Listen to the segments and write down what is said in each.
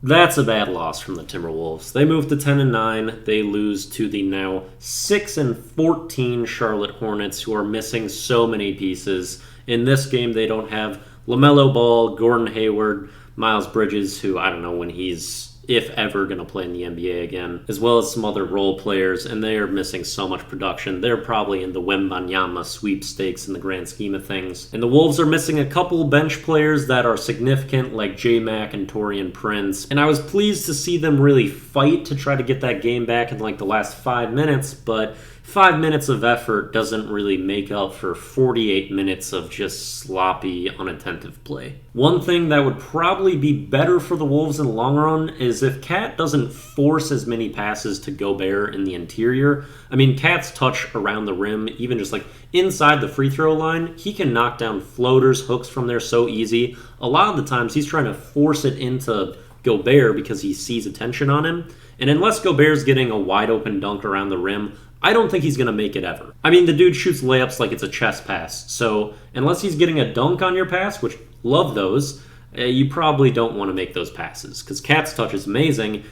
That's a bad loss from the Timberwolves. They moved to 10-9. They lose to the now 6-14 Charlotte Hornets, who are missing so many pieces. In this game, they don't have LaMelo Ball, Gordon Hayward, Miles Bridges, who I don't know when he's, if ever, going to play in the NBA again, as well as some other role players, and they are missing so much production. They're probably in the Wembanyama sweepstakes in the grand scheme of things. And the Wolves are missing a couple bench players that are significant, like J-Mac and Taurean Prince, and I was pleased to see them really fight to try to get that game back in like the last 5 minutes, but 5 minutes of effort doesn't really make up for 48 minutes of just sloppy, unattentive play. One thing that would probably be better for the Wolves in the long run is if Cat doesn't force as many passes to Gobert in the interior. I mean, Cat's touch around the rim, even just like inside the free throw line, he can knock down floaters, hooks from there so easy. A lot of the times he's trying to force it into Gobert because he sees attention on him. And unless Gobert's getting a wide open dunk around the rim, I don't think he's going to make it ever. I mean, the dude shoots layups like it's a chest pass, so unless he's getting a dunk on your pass, which love those, you probably don't want to make those passes, because Cat's touch is amazing.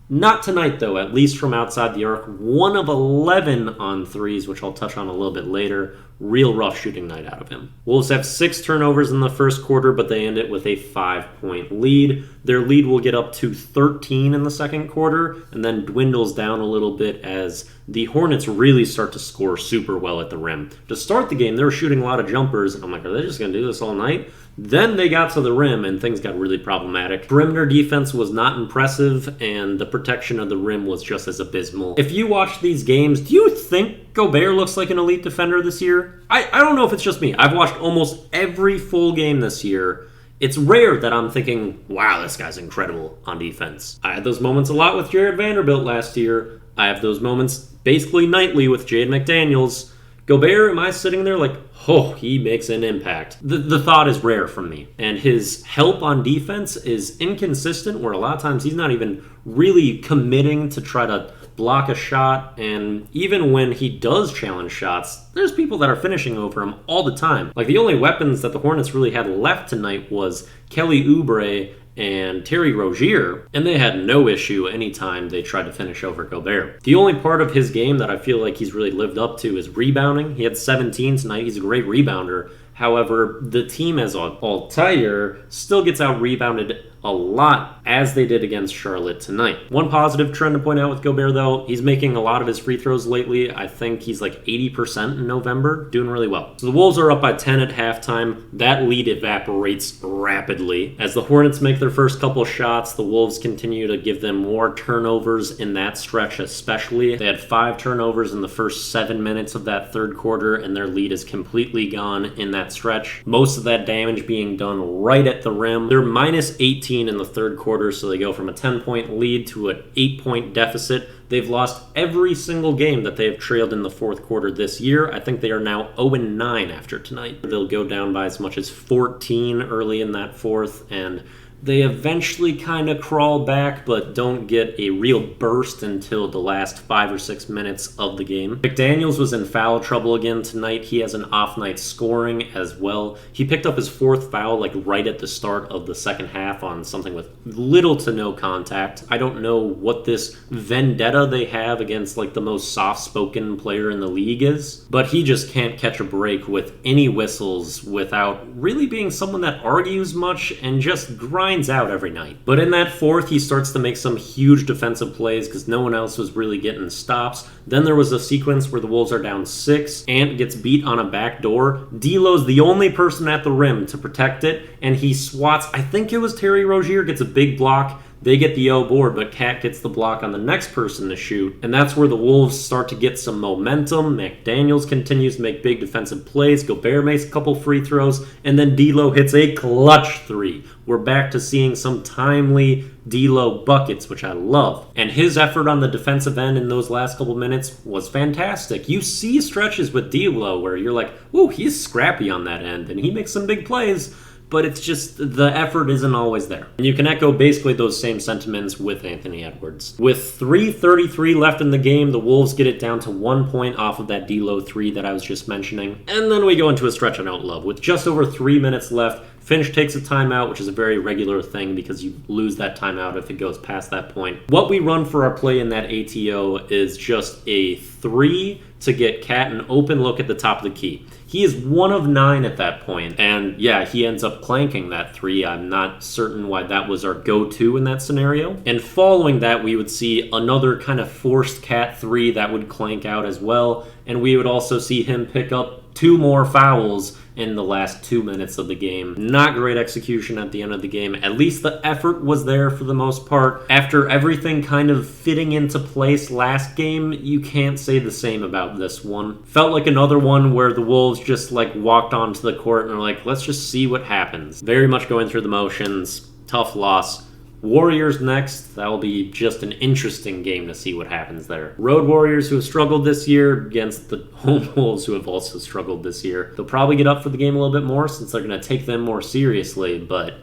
Not tonight, though, at least from outside the arc. 1 of 11 on threes, which I'll touch on a little bit later. Real rough shooting night out of him. Wolves have 6 turnovers in the first quarter, but they end it with a 5-point lead. Their lead will get up to 13 in the second quarter, and then dwindles down a little bit as the Hornets really start to score super well at the rim. To start the game, they were shooting a lot of jumpers, and I'm like, are they just going to do this all night? Then they got to the rim, and things got really problematic. Perimeter defense was not impressive, and the protection of the rim was just as abysmal. If you watch these games, do you think Gobert looks like an elite defender this year? I don't know if it's just me. I've watched almost every full game this year. It's rare that I'm thinking, wow, this guy's incredible on defense. I had those moments a lot with Jared Vanderbilt last year. I have those moments basically nightly with Jaden McDaniels. Gobert, am I sitting there like, oh, he makes an impact? The thought is rare from me. And his help on defense is inconsistent, where a lot of times he's not even really committing to try to block a shot, and even when he does challenge shots, there's people that are finishing over him all the time. Like, the only weapons that the Hornets really had left tonight was Kelly Oubre and Terry Rozier, and they had no issue anytime they tried to finish over Gobert. The only part of his game that I feel like he's really lived up to is rebounding. He had 17 tonight. He's a great rebounder. However, the team as a entire still gets out-rebounded a lot, as they did against Charlotte tonight. One positive trend to point out with Gobert, though, he's making a lot of his free throws lately. I think he's like 80% in November, doing really well. So the Wolves are up by 10 at halftime. That lead evaporates rapidly. As the Hornets make their first couple shots, the Wolves continue to give them more turnovers in that stretch especially. They had 5 turnovers in the first 7 minutes of that third quarter, and their lead is completely gone in that stretch. Most of that damage being done right at the rim. They're minus 18 in the third quarter, so they go from a 10-point lead to an 8-point deficit. They've lost every single game that they have trailed in the fourth quarter this year. I think they are now 0-9 after tonight. They'll go down by as much as 14 early in that fourth, and they eventually kind of crawl back, but don't get a real burst until the last 5 or 6 minutes of the game. McDaniels was in foul trouble again tonight. He has an off night scoring as well. He picked up his 4th foul like right at the start of the second half on something with little to no contact. I don't know what this vendetta they have against like the most soft-spoken player in the league is, but he just can't catch a break with any whistles without really being someone that argues much and just grinds out every night. But in that fourth, he starts to make some huge defensive plays because no one else was really getting stops. Then there was a sequence where the Wolves are down 6. Ant gets beat on a back door. D'Lo's the only person at the rim to protect it, and he swats. I think it was Terry Rozier, gets a big block. They get the O board, but Cat gets the block on the next person to shoot, and that's where the Wolves start to get some momentum. McDaniels continues to make big defensive plays. Gobert makes a couple free throws, and then D'Lo hits a clutch 3. We're back to seeing some timely D'Lo buckets, which I love. And his effort on the defensive end in those last couple minutes was fantastic. You see stretches with D'Lo where you're like, ooh, he's scrappy on that end, and he makes some big plays. But it's just the effort isn't always there. And you can echo basically those same sentiments with Anthony Edwards. With 3:33 left in the game, the Wolves get it down to 1 point off of that D'Lo 3 that I was just mentioning. And then we go into a stretch I don't love. With just over 3 minutes left, Finch takes a timeout, which is a very regular thing because you lose that timeout if it goes past that point. What we run for our play in that ATO is just a 3 to get Cat an open look at the top of the key. He is 1 of 9 at that point, and yeah, he ends up clanking that 3. I'm not certain why that was our go-to in that scenario. And following that, we would see another kind of forced Cat 3 that would clank out as well, and we would also see him pick up 2 more fouls in the last 2 minutes of the game. Not great execution at the end of the game. At least the effort was there for the most part. After everything kind of fitting into place last game, you can't say the same about this one. Felt like another one where the Wolves just like walked onto the court and were like, let's just see what happens. Very much going through the motions. Tough loss. Warriors next. That'll be just an interesting game to see what happens there. Road Warriors, who have struggled this year, against the home Wolves, who have also struggled this year. They'll probably get up for the game a little bit more since they're going to take them more seriously, but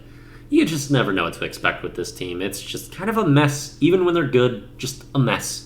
you just never know what to expect with this team. It's just kind of a mess. Even when they're good, just a mess.